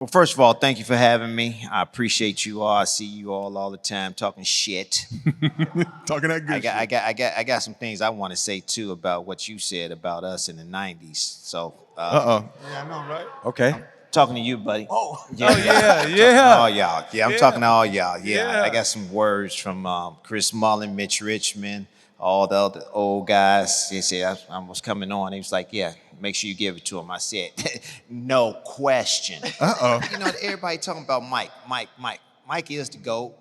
Well, first of all, thank you for having me. I appreciate you all. I see you all the time talking shit. Talking that good I got some things I want to say too about what you said about us in the '90s. So, Yeah, I know, right? Okay. talking to you, buddy. Yeah. All y'all. Yeah, I'm talking to all y'all. Yeah, I got some words from Chris Mullen, Mitch Richmond, all the other old guys. They said I was coming on. He was like, "Yeah, make sure you give it to him." I said, "No question." You know, everybody talking about Mike. Mike is the GOAT.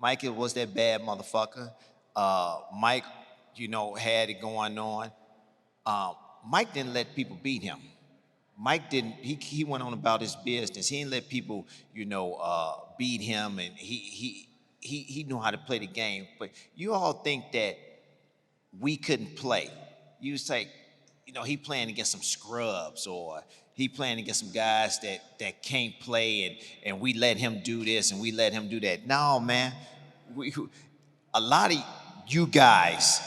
Mike was that bad motherfucker. Mike, had it going on. Mike didn't let people beat him. Mike didn't. He went on about his business. He didn't let people, beat him, and he knew how to play the game. But you all think that we couldn't play. You say, he playing against some scrubs, or he playing against some guys that can't play, and we let him do this and we let him do that. No, man. A lot of you guys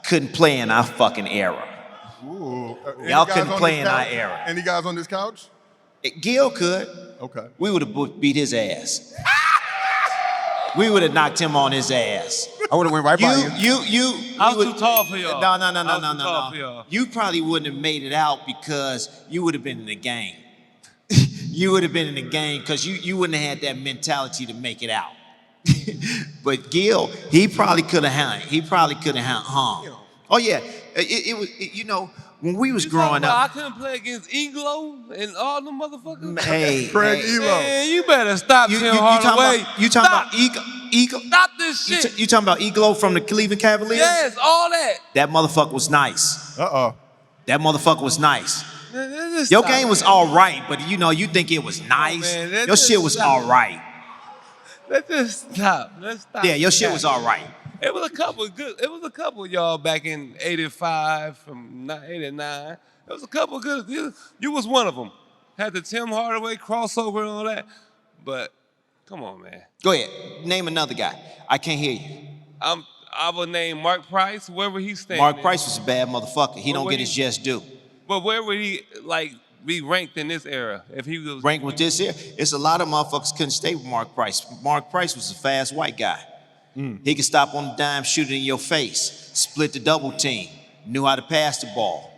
couldn't play in our fucking era. Ooh. Y'all couldn't play in our era. Any guys on this couch? Gil could. Okay. We would have beat his ass. We would have knocked him on his ass. I would have went right by you. I was too tall for y'all. No. You probably wouldn't have made it out because you would have been in the game. You would have been in the game because you wouldn't have had that mentality to make it out. But Gil, he probably could have hung. Oh yeah, it was. When we was growing up, I couldn't play against Eglo and all them motherfuckers. Hey, Craig Elo. Man, you better stop you Tim talking Hardaway. about Ego? Stop this shit. You talking about Eglo from the Cleveland Cavaliers? Yes, all that. That motherfucker was nice. That motherfucker was nice. Man, Your game was all right, but you think it was nice. man, Your shit was all right. Let's just stop. Let's stop. Yeah, your shit was all right. It was a couple of y'all back in '85 from '89. It was a couple of good. You was one of them. Had the Tim Hardaway crossover and all that. But come on, man. Go ahead. Name another guy. I can't hear you. I would name Mark Price. Where would he stand? Mark Price was a bad motherfucker. He don't would get his just due. But where would he be ranked in this era if he was Ranked with this here, it's a lot of motherfuckers couldn't stay with Mark Price. Mark Price was a fast white guy. He could stop on the dime, shoot it in your face, split the double team, knew how to pass the ball,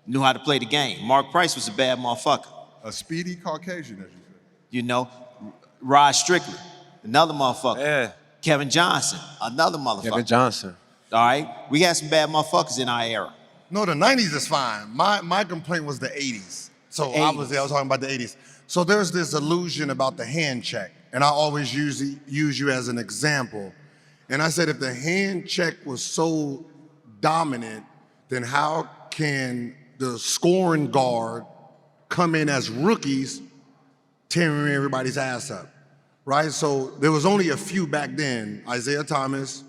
knew how to play the game. Mark Price was a bad motherfucker. A speedy Caucasian, as you said. Rod Strickland, another motherfucker. Yeah. Kevin Johnson, another motherfucker. Kevin Johnson. All right? We had some bad motherfuckers in our era. No, the 90s is fine. My complaint was the 80s. So I was talking about the 80s. So there's this illusion about the hand check, and I always use you as an example. And I said, if the hand check was so dominant, then how can the scoring guard come in as rookies tearing everybody's ass up, right? So there was only a few back then: Isaiah Thomas,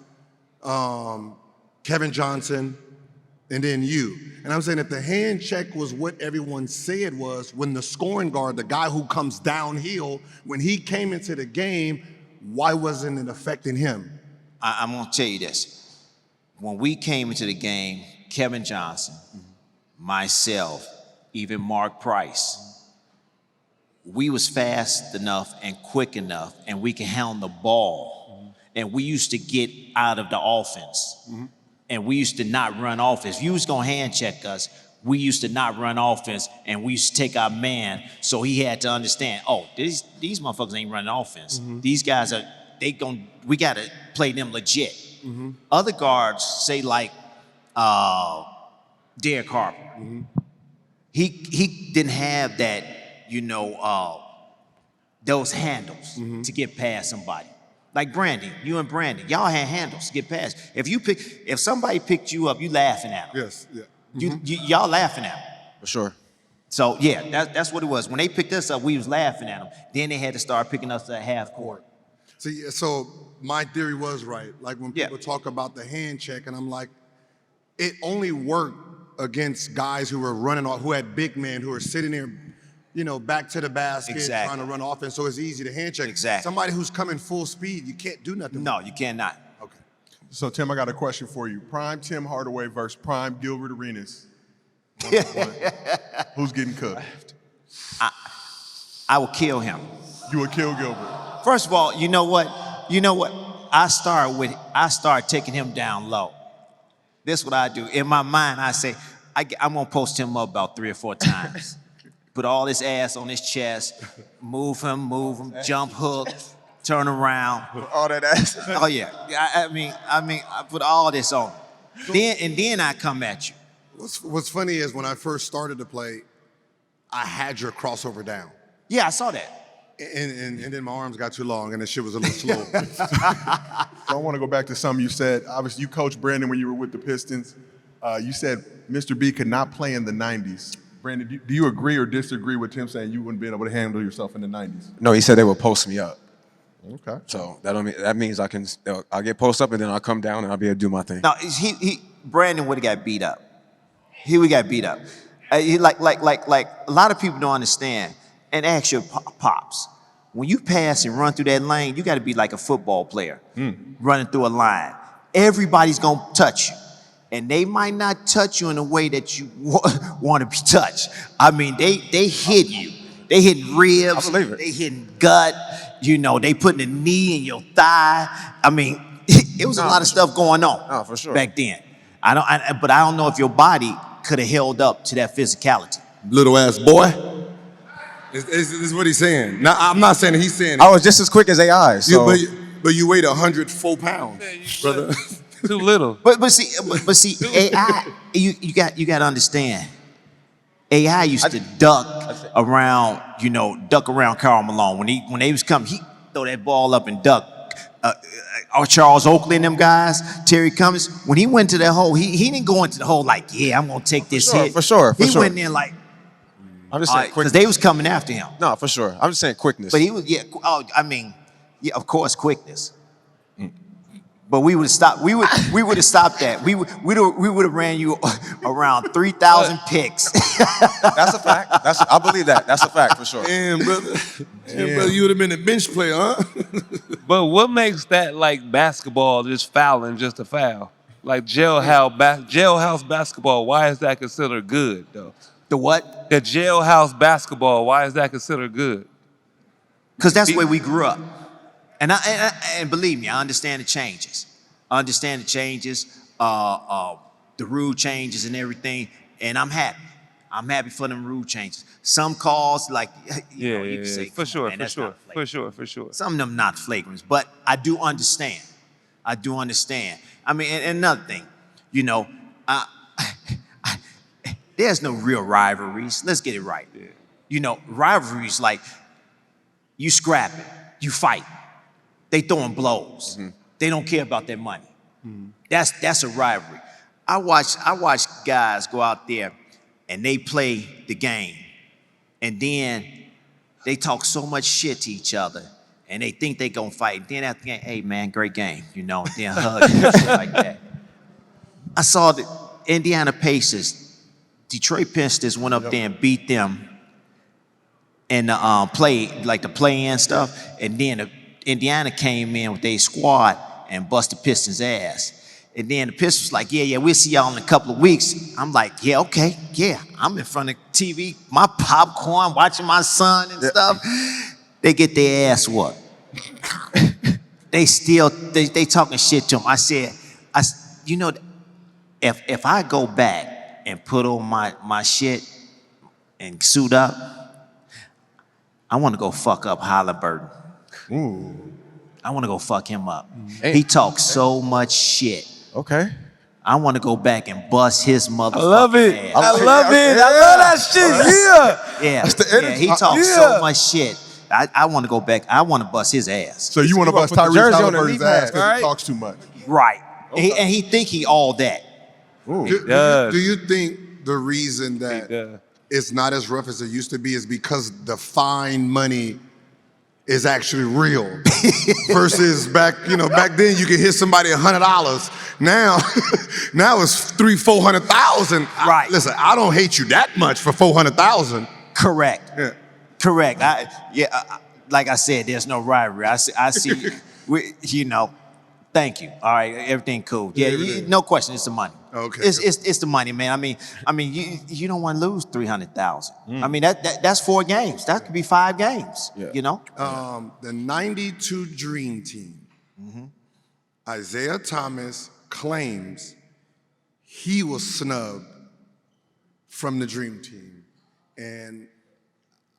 Kevin Johnson, and then you. And I'm saying if the hand check was what everyone said was, when the scoring guard, the guy who comes downhill, when he came into the game, why wasn't it affecting him? I'm gonna tell you this. When we came into the game, Kevin Johnson, myself, even Mark Price, we was fast enough and quick enough, and we can handle the ball. And we used to get out of the offense. And we used to not run offense. If you was gonna hand check us, we used to not run offense, and we used to take our man, so he had to understand, these motherfuckers ain't running offense. These guys we gotta play them legit. Other guards, say like Derek Harper, he didn't have that, those handles to get past somebody. Like Brandon, you and Brandon, y'all had handles to get past. If somebody picked you up, you laughing at them. Yes, yeah. Y'all laughing at them. For sure. So yeah, that's what it was. When they picked us up, we was laughing at them. Then they had to start picking us at half court. See, so my theory was right. Like when people talk about the hand check, and I'm like, it only worked against guys who were running off, who had big men who were sitting there, back to the basket, trying to run offense, so it's easy to hand check. Exactly. Somebody who's coming full speed, you can't do nothing. No, you cannot. Okay. So Tim, I got a question for you. Prime Tim Hardaway versus prime Gilbert Arenas. Who's getting cooked? I would kill him. You would kill Gilbert. First of all, you know what? I start taking him down low. This is what I do. In my mind, I say, I'm gonna post him up about 3 or 4 times. Put all this ass on his chest, move him, jump hook, turn around. All that ass. Oh yeah. I mean, I put all this on. Then I come at you. What's funny is when I first started to play, I had your crossover down. Yeah, I saw that. And then my arms got too long and the shit was a little slow. So I want to go back to something you said. Obviously, you coached Brandon when you were with the Pistons. You said Mr. B could not play in the 90s. Brandon, do you agree or disagree with him saying you wouldn't be able to handle yourself in the 90s? No, he said they would post me up. Okay. So that means I'll get post up and then I'll come down and I'll be able to do my thing. No, Brandon would have got beat up. He would got beat up. Like a lot of people don't understand. And ask your pops. When you pass and run through that lane, you got to be like a football player running through a line. Everybody's gonna touch you, and they might not touch you in a way that you want to be touched. I mean, they hit you. They hitting ribs. I believe it. They hitting gut. You know, they putting a knee in your thigh. I mean, it was a lot of stuff going on. No, for sure. Back then. But I don't know if your body could have held up to that physicality. Little ass boy. This is what he's saying. Now, I'm not saying that he's saying it. I was just as quick as AI. So. But you weighed 104 pounds, brother. Too little. But see, AI, you got to understand. AI used to duck around Karl Malone when they was coming. He throw that ball up and duck. Charles Oakley and them guys, Terry Cummings. When he went to that hole, he didn't go into the hole like, yeah, I'm gonna take this hit. For sure. He went in like. I'm just saying because they was coming after him. No, for sure. I'm just saying quickness. But he was, of course, quickness. But we would have stopped. We would have stopped that. We would have ran you around 3,000 picks. That's a fact. I believe that. That's a fact for sure. Damn, brother. Brother, you would have been a bench player, huh? But what makes that like basketball just fouling just a foul? Like jailhouse basketball, why is that considered good though? The what? The jailhouse basketball, why is that considered good? Because that's the way we grew up. And believe me, I understand the changes. I understand the changes, the rule changes and everything, and I'm happy. I'm happy for them rule changes. Some calls, like, you can say, for sure. Some of them not flagrant, but I do understand. I mean, and another thing, there's no real rivalries. Let's get it right. Rivalries like you scrapping, you fight. They throwing blows. Mm-hmm. They don't care about their money. Mm-hmm. That's a rivalry. I watch guys go out there and they play the game, and then they talk so much shit to each other, and they think they gonna fight. And then after the game, hey man, great game, then hug and shit like that. I saw the Indiana Pacers, Detroit Pistons went up there and beat them in the play-in stuff, and then Indiana came in with their squad and busted Pistons' ass. And then the Pistons was like, yeah, we'll see y'all in a couple of weeks. I'm like, yeah, okay, yeah. I'm in front of TV, my popcorn, watching my son and stuff. They get their ass whooped. they talking shit to them. I said, if I go back and put on my shit and suit up, I want to go fuck up Halliburton. Ooh. I want to go fuck him up. Hey. He talks so much shit. Okay. I want to go back and bust his motherfucking ass. I love it. Yeah. I love that shit. Yeah. That's the energy. He talks so much shit. I want to go back. I want to bust his ass. So you want to bust Tyrese Halliburton's ass because he talks too much. Right. Okay. And he think he all that. Do you think the reason that it's not as rough as it used to be is because the fine money is actually real versus back then you could hit somebody $100. Now it's $300,000-$400,000. Right. Listen, I don't hate you that much for $400,000. Correct. Yeah. Correct. like I said, there's no rivalry. I see Thank you. All right, everything cool. Yeah, no question. It's the money. Okay. It's the money, man. I mean, you don't want to lose 300,000. I mean that's 4 games. That could be 5 games. Yeah. You know. The 92 Dream Team. Isaiah Thomas claims he was snubbed from the Dream Team. And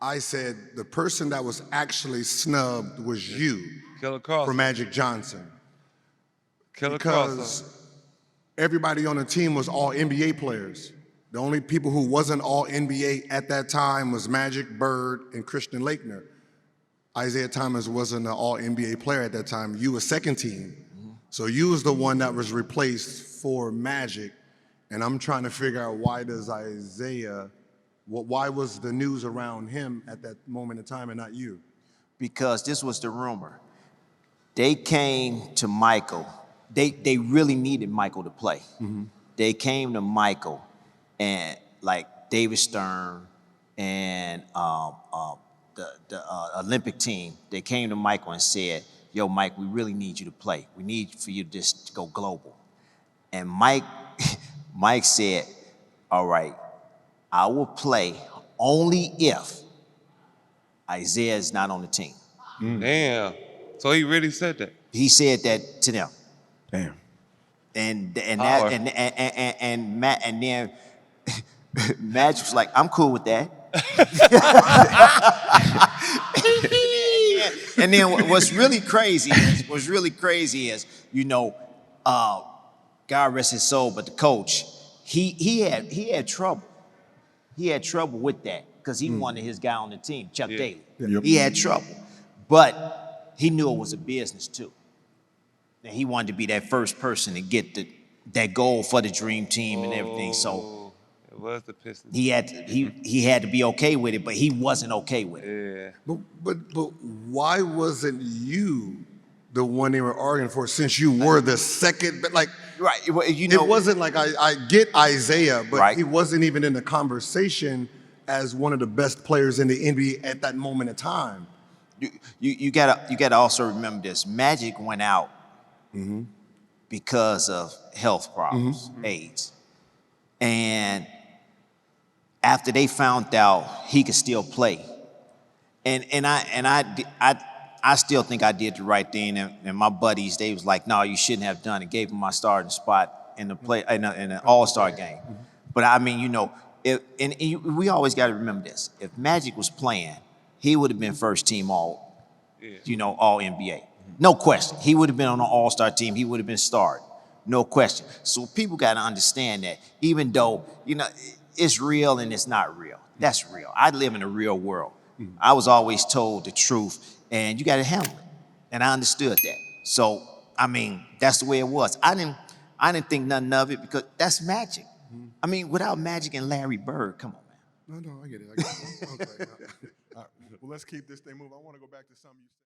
I said the person that was actually snubbed was you Killer Cross. for Magic Johnson. Killer Cross. Because everybody on the team was all NBA players. The only people who wasn't all NBA at that time was Magic, Bird, and Christian Laettner. Isaiah Thomas wasn't an all NBA player at that time. You were second team. So you was the one that was replaced for Magic. And I'm trying to figure out why does Isaiah, why was the news around him at that moment in time and not you? Because this was the rumor. They came to Michael. They really needed Michael to play. They came to Michael, and like David Stern and the Olympic team, they came to Michael and said, "Yo, Mike, we really need you to play. We need for you to go global." And Mike said, "All right, I will play only if Isaiah is not on the team." Damn. So he really said that. He said that to them. Damn. And Power. that and Matt and then Magic was like, "I'm cool with that." And then what's really crazy is, you know, God rest his soul, but the coach, he had trouble. He had trouble with that because he wanted his guy on the team, Chuck Daly. Yep. He had trouble, but he knew it was a business too. And he wanted to be that first person to get that goal for the dream team and everything. So it was the Pistons. he had to be okay with it, but he wasn't okay with it. Yeah. But why wasn't you the one they were arguing for since you were the second, but like, Right. Well, you know, it wasn't like I get Isaiah, but Right. he wasn't even in the conversation as one of the best players in the NBA at that moment in time. you gotta also remember this. Magic went out because of health problems, AIDS, and after they found out he could still play, and I still think I did the right thing. And my buddies, they was like, "No, you shouldn't have done it." Gave him my starting spot in the All-Star game. But I mean, you know, we always got to remember this. If Magic was playing, he would have been first team all NBA. No question. He would have been on an All-Star team. He would have been starred. No question. So people got to understand that even though, you know, it's real and it's not real. That's real. I live in a real world. I was always told the truth, and you got to handle it. And I understood that. So, I mean, that's the way it was. I didn't think nothing of it because that's Magic. I mean, without Magic and Larry Bird, come on, man. No, I get it. Okay. All right. Well, let's keep this thing moving. I want to go back to something you said.